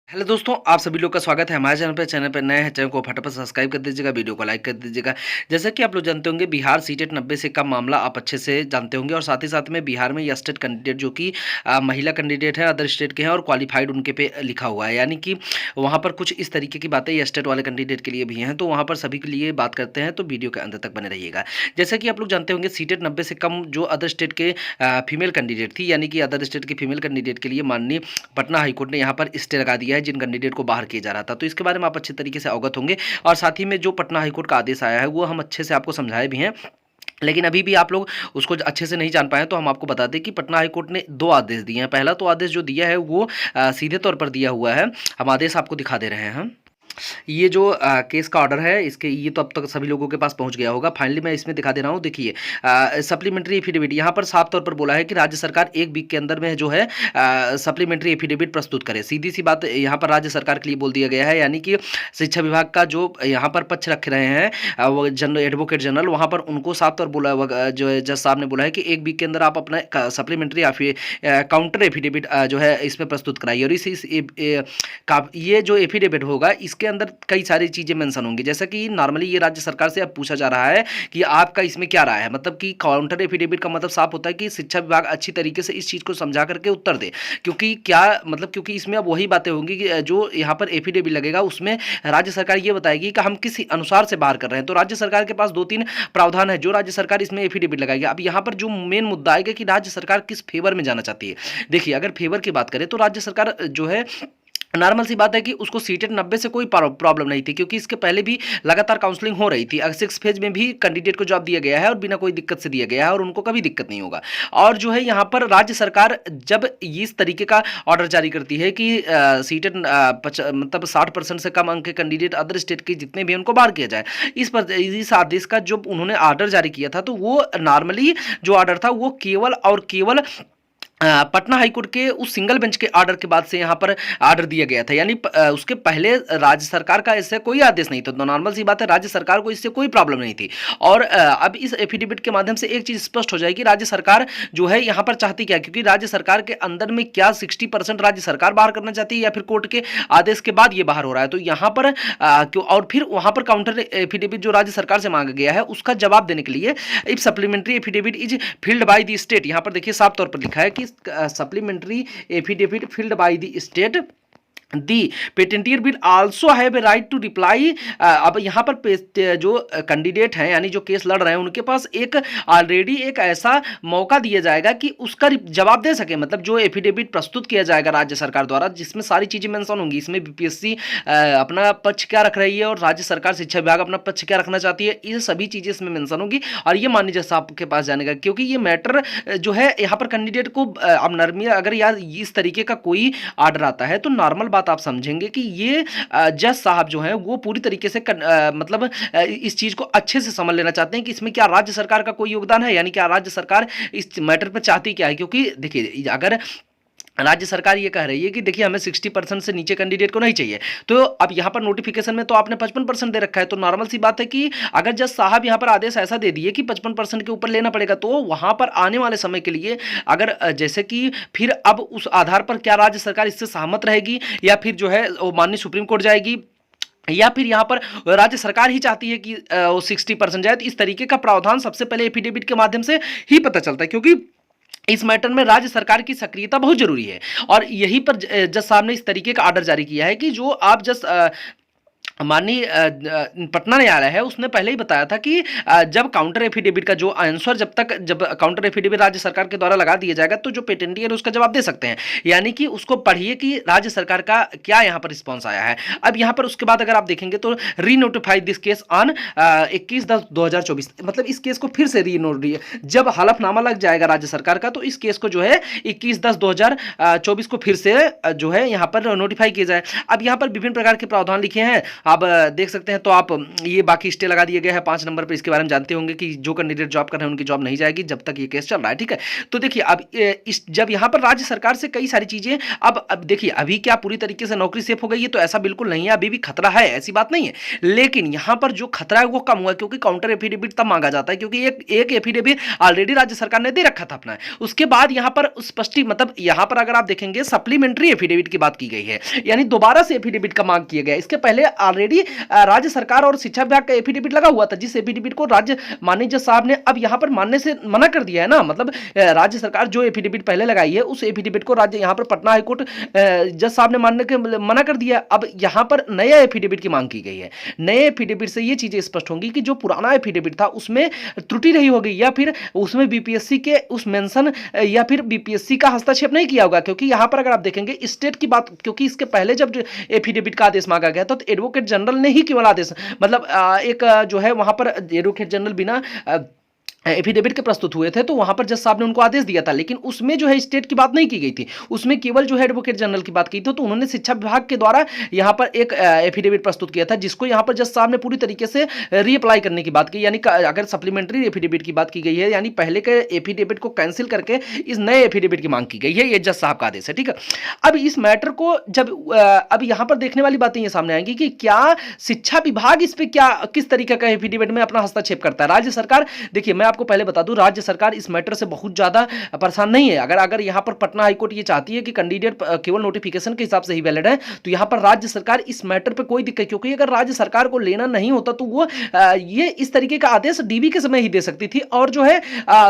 Hello दोस्तों, आप सभी लोग का स्वागत है हमारे चैनल पे नए हैं चैनल को फटाफट सब्सक्राइब कर दीजिएगा, वीडियो को लाइक कर दीजिएगा। जैसा कि आप लोग जानते होंगे बिहार सीटेट 90 से कम मामला आप अच्छे से जानते होंगे और साथ ही साथ में बिहार में ये स्टेट कैंडिडेट जो कि महिला कैंडिडेट है, अदर स्टेट के हैं और क्वालिफाइड उनके पे लिखा हुआ है, यानी कि वहाँ पर कुछ इस तरीके की बातें ये स्टेट वाले कैंडिडेट के लिए भी हैं, तो वहाँ पर सभी के लिए बात करते हैं, तो वीडियो के अंत तक बने रहिएगा। जैसा कि आप लोग जानते होंगे सीटेट 90 से कम जो अदर स्टेट के फीमेल कैंडिडेट थी, यानी कि अदर स्टेट के फीमेल कैंडिडेट के लिए माननीय पटना हाईकोर्ट ने यहाँ पर स्टे लगा दिया है जिन कैंडिडेट को बाहर किया जा रहा था। तो इसके बारे में आप अच्छे तरीके से अवगत होंगे और साथ ही में जो पटना हाईकोर्ट का आदेश आया है वो हम अच्छे से आपको समझाए भी हैं, लेकिन अभी भी आप लोग उसको अच्छे से नहीं जान पाए तो हम आपको बता दें कि पटना हाईकोर्ट ने 2 आदेश दिए हैं। पहला तो आदेश जो दिया है वो सीधे तौर पर दिया हुआ है, हम आदेश आपको दिखा दे रहे हैं। ये जो केस का ऑर्डर है इसके ये तो अब तक सभी लोगों के पास पहुंच गया होगा। फाइनली मैं इसमें दिखा दे रहा हूँ, देखिए सप्लीमेंट्री एफिडेविट यहाँ पर साफ तौर पर बोला है कि राज्य सरकार 1 वीक के अंदर में जो है सप्लीमेंट्री एफिडेविट प्रस्तुत करे। सीधी सी बात यहाँ पर राज्य सरकार के लिए बोल दिया गया है, यानी कि शिक्षा विभाग का जो यहाँ पर पक्ष रख रहे हैं वो जनरल एडवोकेट जनरल, वहाँ पर उनको साफ तौर बोला जो है जज साहब ने बोला है कि 1 वीक के अंदर आप अपना सप्लीमेंट्री काउंटर एफिडेविट जो है इसमें प्रस्तुत कराइए। और ये जो एफिडेविट होगा इसके अंदर कई सारी चीज़ें मेंशन होंगी, जैसा कि नॉर्मली ये राज्य सरकार से अब पूछा जा रहा है कि आपका इसमें क्या राय है। मतलब कि काउंटर एफिडेविट का मतलब साफ होता है कि शिक्षा विभाग अच्छी तरीके से इस चीज़ को समझा करके उत्तर दे, क्योंकि क्या मतलब क्योंकि इसमें अब वही बातें होंगी कि जो यहाँ पर एफिडेविट लगेगा उसमें राज्य सरकार ये बताएगी कि हम किस अनुसार से बाहर कर रहे हैं। तो राज्य सरकार के पास 2-3 प्रावधान है जो राज्य सरकार इसमें एफिडेविट लगाएगी। अब यहाँ पर जो मेन मुद्दा आएगा कि राज्य सरकार किस फेवर में जाना चाहती है। देखिए, अगर फेवर की बात करें तो राज्य सरकार जो है नॉर्मल सी बात है कि उसको सीटेट 90 से कोई प्रॉब्लम नहीं थी, क्योंकि इसके पहले भी लगातार काउंसलिंग हो रही थी। 6 फेज में भी कैंडिडेट को जॉब दिया गया है और बिना कोई दिक्कत से दिया गया है और उनको कभी दिक्कत नहीं होगा। और जो है यहाँ पर राज्य सरकार जब इस तरीके का ऑर्डर जारी करती है कि सीटेट मतलब 60% से कम अंक के कैंडिडेट अदर स्टेट के जितने भी उनको बाहर किया जाए, इस आदेश का जो उन्होंने ऑर्डर जारी किया था तो वो नॉर्मली जो ऑर्डर था वो केवल और केवल पटना हाईकोर्ट के उस सिंगल बेंच के ऑर्डर के बाद से यहाँ पर ऑर्डर दिया गया था, यानी उसके पहले राज्य सरकार का इससे कोई आदेश नहीं था। तो नॉर्मल सी बात है, राज्य सरकार को इससे कोई प्रॉब्लम नहीं थी। और अब इस एफिडेविट के माध्यम से एक चीज स्पष्ट हो जाएगी, राज्य सरकार जो है यहाँ पर चाहती क्या, क्योंकि राज्य सरकार के अंदर में क्या 60% राज्य सरकार बाहर करना चाहती है या फिर कोर्ट के आदेश के बाद ये बाहर हो रहा है। तो यहाँ पर और फिर वहाँ पर काउंटर एफिडेविट जो राज्य सरकार से मांगा गया है उसका जवाब देने के लिए if supplementary affidavit is filled by the state, यहाँ पर देखिए साफ तौर पर लिखा है कि supplementary affidavit filled by the state, the patentee will also have a right to reply. अब यहाँ पर जो कैंडिडेट हैं यानी जो केस लड़ रहे हैं उनके पास एक ऑलरेडी एक ऐसा मौका दिया जाएगा कि उसका जवाब दे सके। मतलब जो एफिडेविट प्रस्तुत किया जाएगा राज्य सरकार द्वारा जिसमें सारी चीज़ें मेंशन होंगी, इसमें बीपीएससी अपना पक्ष क्या रख रही है और राज्य सरकार शिक्षा विभाग अपना पक्ष क्या रखना चाहती है, ये सभी चीज़ें इसमें मेंशन होंगी। और ये माननीय जज साहब के पास जाने का, क्योंकि ये मैटर जो है यहाँ पर कैंडिडेट को अब नरमिया अगर यार इस तरीके का कोई ऑर्डर आता है तो नॉर्मल आप समझेंगे कि ये जज साहब जो हैं वो पूरी तरीके से मतलब इस चीज को अच्छे से समझ लेना चाहते हैं कि इसमें क्या राज्य सरकार का कोई योगदान है, यानी क्या राज्य सरकार इस मैटर पर चाहती क्या है। क्योंकि देखिए, अगर राज्य सरकार ये कह रही है कि देखिए हमें 60% से नीचे कैंडिडेट को नहीं चाहिए, तो अब यहाँ पर नोटिफिकेशन में तो आपने 55% दे रखा है, तो नॉर्मल सी बात है कि अगर जज साहब यहाँ पर आदेश ऐसा दे दिए कि 55% के ऊपर लेना पड़ेगा, तो वहाँ पर आने वाले समय के लिए अगर जैसे कि फिर अब उस आधार पर क्या राज्य सरकार इससे सहमत रहेगी या फिर जो है वो माननीय सुप्रीम कोर्ट जाएगी या फिर यहाँ पर राज्य सरकार ही चाहती है कि वो 60% जाए। तो इस तरीके का प्रावधान सबसे पहले एफिडेविट के माध्यम से ही पता चलता है, क्योंकि इस मैटर में राज्य सरकार की सक्रियता बहुत जरूरी है। और यहीं पर जज साहब ने इस तरीके का ऑर्डर जारी किया है कि जो आप जज माननीय पटना न्यायालय है उसने पहले ही बताया था कि जब काउंटर एफिडेविट का जो आंसर जब काउंटर एफिडेविट राज्य सरकार के द्वारा लगा दिया जाएगा तो जो पेटेंटियर उसका जवाब दे सकते हैं, यानी कि उसको पढ़िए कि राज्य सरकार का क्या यहाँ पर रिस्पॉन्स आया है। अब यहाँ पर उसके बाद अगर आप देखेंगे तो रीनोटिफाइड दिस केस ऑन 21/10/2024, मतलब इस केस को फिर से जब हलफनामा लग जाएगा राज्य सरकार का तो इस केस को जो है 21/10/2024 को फिर से जो है यहाँ पर नोटिफाई किया जाए। अब यहाँ पर विभिन्न प्रकार के प्रावधान लिखे हैं आप देख सकते हैं। तो आप ये बाकी स्टे लगा दिए गए हैं 5 नंबर पर, इसके बारे में जानते होंगे कि जो कैंडिडेट जॉब कर रहे हैं उनकी जॉब नहीं जाएगी जब तक ये केस चल रहा है, ठीक है। तो देखिए अब जब यहाँ पर राज्य सरकार से कई सारी चीजें, अब देखिए अभी क्या पूरी तरीके से नौकरी सेफ हो गई है, तो ऐसा बिल्कुल नहीं है, अभी भी खतरा है, ऐसी बात नहीं है। लेकिन यहाँ पर जो खतरा है वो कम हुआ, क्योंकि काउंटर एफिडेविट तब मांगा जाता है क्योंकि एक एफिडेविट ऑलरेडी राज्य सरकार ने दे रखा था अपना। उसके बाद यहाँ पर स्पष्टी, मतलब यहाँ पर अगर आप देखेंगे सप्लीमेंट्री एफिडेविट की बात की गई है, यानी दोबारा से एफिडेविट का मांग किया गया। इसके पहले ऑलरेडी राज्य सरकार और शिक्षा विभाग का एफिडेविट लगा हुआ था, जिस एफिडेविट को राज्य माननीय जज साहब ने अब यहाँ पर मानने से मना कर दिया है ना। मतलब राज्य सरकार जो एफिडेविट पहले लगाई है उस एफिडेविट को राज्य यहाँ पर पटना हाईकोर्ट जज साहब ने मानने के मना कर दिया। अब यहाँ पर नया एफिडेविट की मांग की गई है। नए एफिडेविट से ये चीजें स्पष्ट होंगी कि जो पुराना एफिडेविट था उसमें त्रुटि रही होगी, या फिर उसमें बीपीएससी के उस मेंशन या फिर बीपीएससी का हस्तक्षेप नहीं किया होगा। क्योंकि यहाँ पर अगर आप देखेंगे स्टेट की बात, क्योंकि इसके पहले जब एफिडेविट का आदेश मांगा गया था तो एडवोकेट जनरल ने ही केवल आदेश, मतलब एक जो है वहां पर एडवोकेट जनरल बिना एफिडेविट के प्रस्तुत हुए थे, तो वहां पर जज साहब ने उनको आदेश दिया था। लेकिन उसमें जो है स्टेट की बात नहीं की गई थी, उसमें केवल जो है एडवोकेट जनरल की बात की थी। तो उन्होंने शिक्षा विभाग के द्वारा यहां पर एक एफिडेविट प्रस्तुत किया था, जिसको यहां पर जज साहब ने पूरी तरीके से रीअप्लाई करने की बात की। यानी अगर सप्लीमेंट्री एफिडेविट की बात की गई है, यानी पहले के एफिडेविट को कैंसिल करके इस नए एफिडेविट की मांग की गई है, ये जज साहब का आदेश है, ठीक है। अब इस मैटर को जब अब यहां पर देखने वाली बातें ये सामने आएंगी कि क्या शिक्षा विभाग इस पे क्या किस तरीके का एफिडेविट में अपना हस्तक्षेप करता है। राज्य सरकार, देखिए मैं आपको पहले बता दूं, राज्य सरकार इस मैटर से बहुत ज्यादा परेशान नहीं है। अगर यहां पर पटना हाईकोर्ट ये चाहती है कि कैंडिडेट केवल नोटिफिकेशन के हिसाब से ही वैलिड है, तो यहां पर राज्य सरकार इस मैटर पे कोई दिक्कत, क्योंकि अगर राज्य सरकार को लेना नहीं होता तो वो ये इस तरीके का आदेश डीबी के समय ही दे सकती थी, और जो है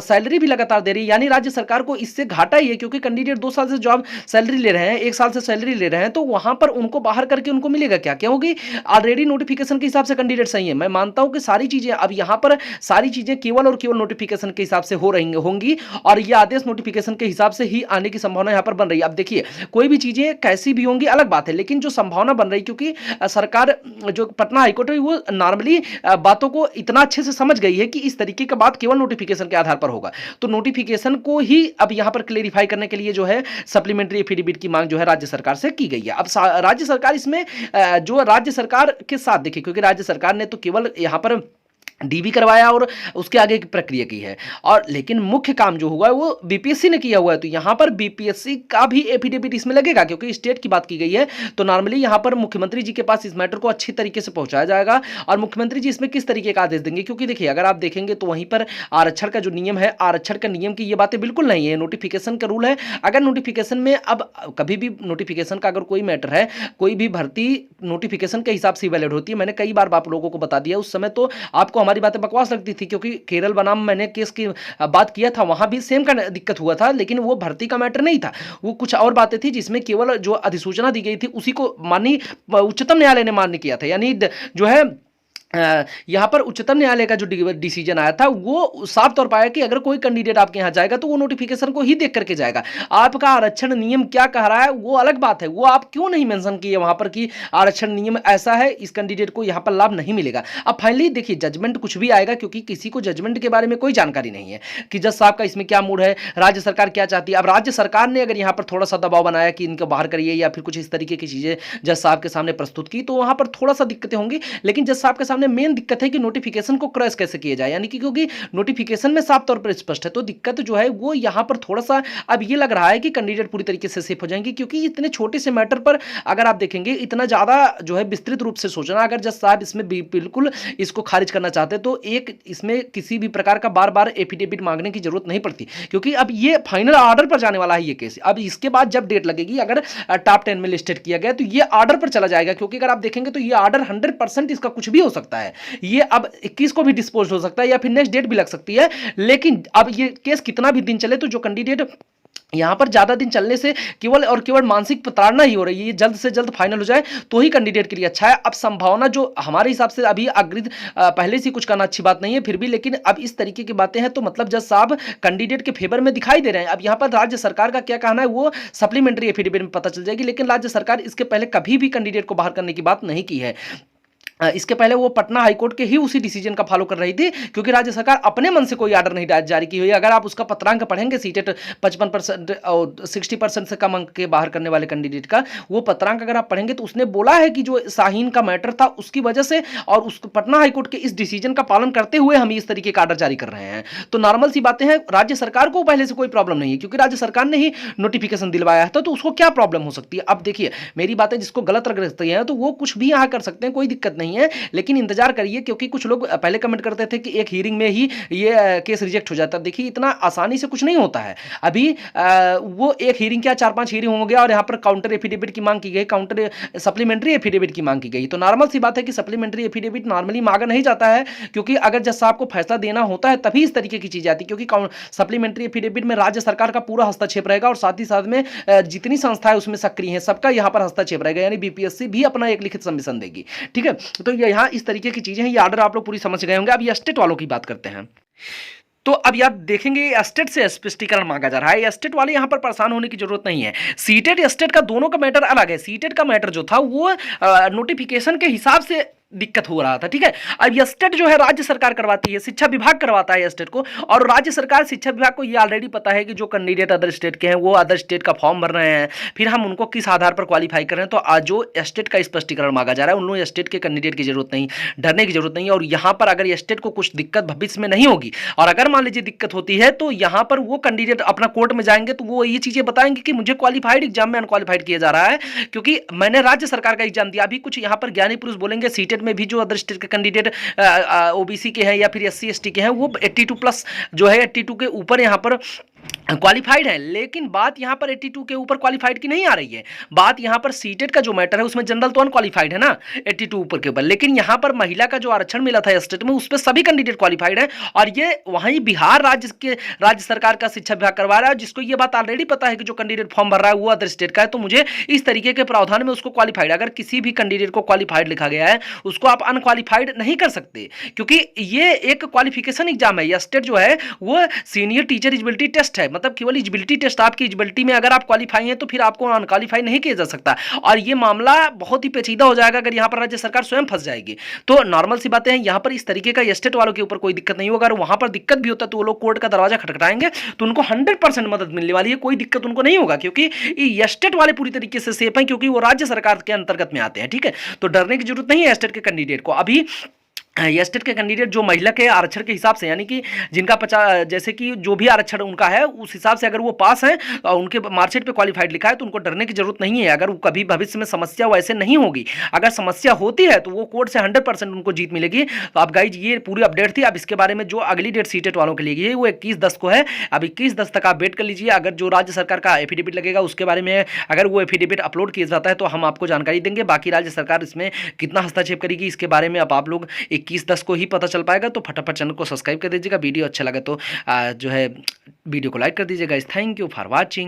सैलरी भी लगातार दे रही है। यानी राज्य सरकार को इससे घाटा ही है, क्योंकि कैंडिडेट 2 साल से जॉब सैलरी ले रहे हैं, 1 साल से सैलरी ले रहे हैं, तो वहां पर उनको बाहर करके उनको मिलेगा क्या? क्योंकि ऑलरेडी नोटिफिकेशन के हिसाब से कैंडिडेट सही है। मैं मानता हूं कि सारी चीजें अब यहां पर सारी चीजें केवल और केवल नोटिफिकेशन के हिसाब से हो रही होंगी, और ये आदेश नोटिफिकेशन के हिसाब से ही आने की संभावना यहां पर बन रही है। अब देखिए कोई भी चीजें कैसी भी होंगी अलग बात है, लेकिन जो संभावना बन रही, क्योंकि सरकार जो पटना हाईकोर्ट है वो नॉर्मली बातों को इतना अच्छे से समझ गई है कि इस तरीके का बात केवल नोटिफिकेशन के आधार पर होगा, तो नोटिफिकेशन को ही अब यहां पर क्लेरिफाई करने के लिए जो है सप्लीमेंट्री एफिडेविट की मांग जो है राज्य सरकार से की गई है। अब राज्य सरकार इसमें जो राज्य सरकार के साथ देखिए, क्योंकि राज्य सरकार ने तो केवल यहां पर डीबी करवाया और उसके आगे की प्रक्रिया की है, और लेकिन मुख्य काम जो हुआ है वो बीपीएससी ने किया हुआ है। तो यहां पर बीपीएससी का भी एफिडेविट इसमें लगेगा, क्योंकि स्टेट की बात की गई है। तो नॉर्मली यहां पर मुख्यमंत्री जी के पास इस मैटर को अच्छी तरीके से पहुंचाया जाएगा, और मुख्यमंत्री जी इसमें किस तरीके का आदेश देंगे, क्योंकि देखिए अगर आप देखेंगे तो वहीं पर आरक्षण का जो नियम है, आरक्षण का नियम की ये बातें बिल्कुल नहीं है, नोटिफिकेशन का रूल है। अगर नोटिफिकेशन में अब कभी भी नोटिफिकेशन का अगर कोई मैटर है, कोई भी भर्ती नोटिफिकेशन के हिसाब से वैलिड होती है। मैंने कई बार आप लोगों को बता दिया, उस समय तो आपको हमारी बातें बकवास लगती थी, क्योंकि केरल बनाम मैंने केस की बात किया था, वहां भी सेम का दिक्कत हुआ था, लेकिन वो भर्ती का मैटर नहीं था, वो कुछ और बातें थी, जिसमें केवल जो अधिसूचना दी गई थी उसी को माननीय उच्चतम न्यायालय ने मान्य किया था। यानी जो है यहाँ पर उच्चतम न्यायालय का जो डिसीजन आया था वो साफ तौर पर आया कि अगर कोई कैंडिडेट आपके यहाँ जाएगा तो वो नोटिफिकेशन को ही देख करके जाएगा। आपका आरक्षण नियम क्या कह रहा है वो अलग बात है, वो आप क्यों नहीं मेंशन किए वहां पर कि आरक्षण नियम ऐसा है, इस कैंडिडेट को यहाँ पर लाभ नहीं मिलेगा। अब फाइनली देखिए जजमेंट कुछ भी आएगा, क्योंकि किसी को जजमेंट के बारे में कोई जानकारी नहीं है कि जज साहब का इसमें क्या मूड है, राज्य सरकार क्या चाहती है। अब राज्य सरकार ने अगर यहाँ पर थोड़ा सा दबाव बनाया कि इनको बाहर करिए या फिर कुछ इस तरीके की चीजें जज साहब के सामने प्रस्तुत की, तो वहां पर थोड़ा सा दिक्कतें होंगी। लेकिन जज साहब के सामने मेन दिक्कत है कि नोटिफिकेशन को क्रॉस कैसे किया जाए, यानी कि क्योंकि नोटिफिकेशन में साफ तौर पर स्पष्ट है, तो दिक्कत जो है वो यहां पर थोड़ा सा अब ये लग रहा है कि कैंडिडेट पूरी तरीके से सेफ हो जाएंगे, क्योंकि इतने छोटे से मैटर पर अगर आप देखेंगे इतना ज्यादा जो है विस्तृत रूप से सोचना, अगर जज साहब इसमें बिल्कुल इसको खारिज करना चाहते तो एक इसमें किसी भी प्रकार का बार बार एफिडेविट मांगने की जरूरत नहीं पड़ती, क्योंकि अब ये फाइनल ऑर्डर पर जाने वाला है ये केस। अब इसके बाद जब डेट लगेगी, अगर टॉप 10 में लिस्टेड किया गया तो ये ऑर्डर पर चला जाएगा, क्योंकि अगर आप देखेंगे तो ये ऑर्डर 100% इसका कुछ भी हो सकता है, ये अब 21 को भी डिस्पोज हो सकता है या फिर नेक्स्ट डेट भी लग सकती है। लेकिन अब ये केस कितना भी दिन चले तो जो कैंडिडेट यहां पर ज्यादा दिन चलने से केवल और केवल मानसिक प्रताड़ना ही हो रही है, ये जल्द से जल्द फाइनल हो जाए तो ही कैंडिडेट के लिए अच्छा है। अब संभावना जो हमारे हिसाब से अभी अग्रिम पहले से कुछ करना अच्छी बात नहीं है, फिर भी लेकिन अब इस तरीके की बातें हैं तो मतलब जज साहब कैंडिडेट के फेवर में दिखाई दे रहे हैं। अब यहां पर राज्य सरकार का क्या कहना है वो सप्लीमेंट्री एफिडेविट में पता चल जाएगी, लेकिन राज्य सरकार इसके पहले कभी भी कैंडिडेट को बाहर करने की बात नहीं की है। इसके पहले वो पटना हाईकोर्ट के ही उसी डिसीजन का फॉलो कर रही थी, क्योंकि राज्य सरकार अपने मन से कोई ऑर्डर नहीं जारी की हुई। अगर आप उसका पत्रांक पढ़ेंगे सीटेट 55% और 60% से कम अंक के बाहर करने वाले कैंडिडेट का, वो पत्रांक अगर आप पढ़ेंगे तो उसने बोला है कि जो शाहीन का मैटर था उसकी वजह से और उस पटना हाईकोर्ट के इस डिसीजन का पालन करते हुए हम इस तरीके का ऑर्डर जारी कर रहे हैं। तो नॉर्मल सी बातें हैं, राज्य सरकार को पहले से कोई प्रॉब्लम नहीं है, क्योंकि राज्य सरकार ने ही नोटिफिकेशन दिलवाया है, तो उसको क्या प्रॉब्लम हो सकती है। अब देखिए, मेरी बातें जिसको गलत लग रही है तो वो कुछ भी यहाँ कर सकते हैं, कोई दिक्कत नहीं है, लेकिन इंतजार करिए, क्योंकि कुछ लोग पहले कमेंट करते थे कि एक हीरिंग में ही ये केस रिजेक्ट हो जाता है। देखिए, इतना आसानी से कुछ नहीं होता है। अभी वो एक हीरिंग क्या 4-5 हीरिंग हो गया और यहाँ पर काउंटर एफिडेविट की मांग की गई, काउंटर सप्लीमेंट्री एफिडेविट की मांग की गई। तो नॉर्मल सी बात है कि सप्लीमेंट्री एफिडेविट नॉर्मली मांगा नहीं जाता है, क्योंकि अगर जज साहब को फैसला देना होता है तभी इस तरीके की चीजें आती है, क्योंकि सप्लीमेंट्री एफिडेविट में राज्य सरकार का पूरा हस्तक्षेप रहेगा और साथ ही साथ में जितनी संस्थाएं उसमें सक्रिय हैं सबका यहाँ पर हस्तक्षेप रहेगा, यानी बीपीएससी भी अपना एक लिखित सबमिशन देगी। ठीक है, तो यहाँ इस तरीके की चीजें हैं। ये ऑर्डर आप लोग पूरी समझ गए होंगे। अब ये स्टेट वालों की बात करते हैं। तो अब यार देखेंगे, स्टेट से स्पष्टीकरण मांगा जा रहा है। स्टेट वाले यहां पर परेशान होने की जरूरत नहीं है। सीटेट स्टेट का दोनों का मैटर अलग है। सीटेट का मैटर जो था वो नोटिफिकेशन के हिसाब से दिक्कत हो रहा था। ठीक है, अब ये स्टेट जो है राज्य सरकार करवाती है, शिक्षा विभाग करवाता है स्टेट को, और राज्य सरकार शिक्षा विभाग को ये ऑलरेडी पता है कि जो कैंडिडेट अदर स्टेट के हैं वो अदर स्टेट का फॉर्म भर रहे हैं, फिर हम उनको किस आधार पर क्वालिफाई कर रहे हैं। तो आज जो स्टेट का स्पष्टीकरण मांगा जा रहा है, उन लोगों स्टेट के कैंडिडेट की जरूरत नहीं, डरने की जरूरत नहीं है। और यहाँ पर अगर स्टेट को कुछ दिक्कत भविष्य में नहीं होगी, और अगर मान लीजिए दिक्कत होती है तो यहाँ पर वो कैंडिडेट अपना कोर्ट में जाएंगे तो वो ये चीजें बताएंगे कि मुझे क्वालिफाइड एग्जाम में अनक्वालिफाइड किया जा रहा है, क्योंकि मैंने राज्य सरकार का एग्जाम दिया। अभी कुछ यहाँ पर ज्ञानी पुरुष बोलेंगे सीटेट में भी जो अदर स्टेट के कैंडिडेट ओबीसी के हैं या फिर एससी एसटी के हैं वो 82 प्लस जो है 82 के ऊपर यहाँ पर क्वालिफाइड है, लेकिन बात यहां पर 82 के ऊपर क्वालिफाइड की नहीं आ रही है। बात यहां पर सीटेट का जो मैटर है उसमें जनरल तो अनक्वालिफाइड है ना 82 ऊपर के ऊपर, लेकिन यहां पर महिला का जो आरक्षण मिला था स्टेट में उस पर सभी कैंडिडेट क्वालिफाइड है। और ये वहीं बिहार राज्य सरकार का शिक्षा विभाग करवा रहा है, जिसको ये बात ऑलरेडी पता है कि जो कैंडिडेट फॉर्म भर रहा है वो अदर स्टेट का है, तो मुझे इस तरीके के प्रावधान में उसको क्वालिफाइड, अगर किसी भी कैंडिडेट को क्वालिफाइड लिखा गया है उसको आप अनक्वालिफाइड नहीं कर सकते, क्योंकि ये एक क्वालिफिकेशन एग्जाम है। स्टेट जो है वो सीनियर टीचर एलिजिबिलिटी टेस्ट है, मतलब केवल एलिजिबिलिटी टेस्ट, आपकी एलिजिबिलिटी में अगर आप क्वालिफाई हैं तो फिर आपको अनक्वालिफाई नहीं किया जा सकता। और ये मामला बहुत ही पेचीदा हो जाएगा अगर यहां पर राज्य सरकार स्वयं फंस जाएगी। तो नॉर्मल सी बातें हैं, यहां पर इस तरीके का स्टेट वालों के ऊपर कोई दिक्कत नहीं होगा। अगर वहां पर दिक्कत भी होता तो वो लोग कोर्ट का दरवाजा खटखटाएंगे तो उनको 100% मदद मिलने वाली है, कोई दिक्कत उनको नहीं होगा, क्योंकि ये स्टेट वाले पूरी तरीके से सेफ हैं, क्योंकि वो राज्य सरकार के अंतर्गत में आते हैं। ठीक है, तो डरने की जरूरत नहीं है स्टेट के कैंडिडेट को। अभी स्टेट के कैंडिडेट जो महिला के आरक्षण के हिसाब से, यानी कि जिनका 50 जैसे कि जो भी आरक्षण उनका है उस हिसाब से अगर वो पास हैं और उनके मार्कशीट पे क्वालिफाइड लिखा है तो उनको डरने की जरूरत नहीं है। अगर वो कभी भविष्य में समस्या वैसे नहीं होगी, अगर समस्या होती है तो वो कोर्ट से 100% उनको जीत मिलेगी। तो अब गाइज ये पूरी अपडेट थी। अब इसके बारे में जो अगली डेट सीटेट वालों के लिए वो 21/10 को है। अब 21/10 तक आप वेट कर लीजिए। अगर जो राज्य सरकार का एफिडेविट लगेगा उसके बारे में अगर वो एफिडेविट अपलोड किया जाता है तो हम आपको जानकारी देंगे। बाकी राज्य सरकार इसमें कितना हस्तक्षेप करेगी इसके बारे में अब आप लोग 21/10 को ही पता चल पाएगा। तो फटाफट चैनल को सब्सक्राइब कर दीजिएगा। वीडियो अच्छा लगे तो जो है वीडियो को लाइक कर दीजिएगा। Thank you for watching.